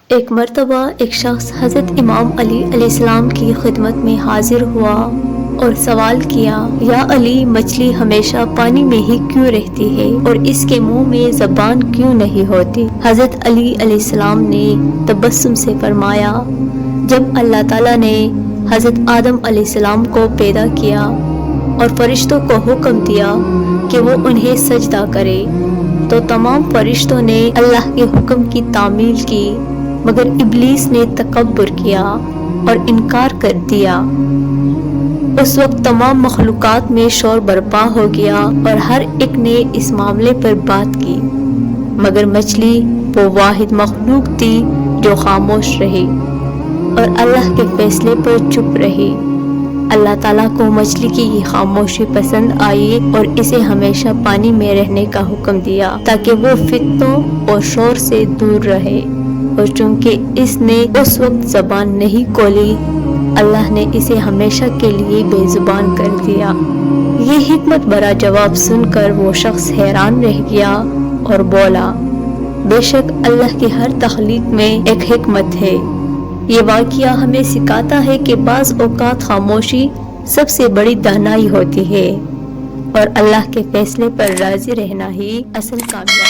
ایک مرتبہ ایک شخص حضرت امام علی علیہ السلام کی خدمت میں حاضر ہوا اور سوال کیا، یا علی، مچھلی ہمیشہ پانی میں ہی کیوں رہتی ہے اور اس کے منہ میں زبان کیوں نہیں ہوتی؟ حضرت علی علیہ السلام نے تبسم سے فرمایا، جب اللہ تعالیٰ نے حضرت آدم علیہ السلام کو پیدا کیا اور فرشتوں کو حکم دیا کہ وہ انہیں سجدہ کرے تو تمام فرشتوں نے اللہ کے حکم کی تعمیل کی، مگر ابلیس نے تکبر کیا اور انکار کر دیا۔ اس وقت تمام مخلوقات میں شور برپا ہو گیا اور ہر ایک نے اس معاملے پر بات کی، مگر مچھلی وہ واحد مخلوق تھی جو خاموش رہی اور اللہ کے فیصلے پر چپ رہی۔ اللہ تعالیٰ کو مچھلی کی یہ خاموشی پسند آئی اور اسے ہمیشہ پانی میں رہنے کا حکم دیا تاکہ وہ فتنوں اور شور سے دور رہے، اور چونکہ اس نے اس وقت زبان نہیں کھولی، اللہ نے اسے ہمیشہ کے لیے بے زبان کر دیا۔ یہ حکمت برا جواب سن کر وہ شخص حیران رہ گیا اور بولا، بے شک اللہ کی ہر تخلیق میں ایک حکمت ہے۔ یہ واقعہ ہمیں سکھاتا ہے کہ بعض اوقات خاموشی سب سے بڑی دانائی ہوتی ہے اور اللہ کے فیصلے پر راضی رہنا ہی اصل کامیابی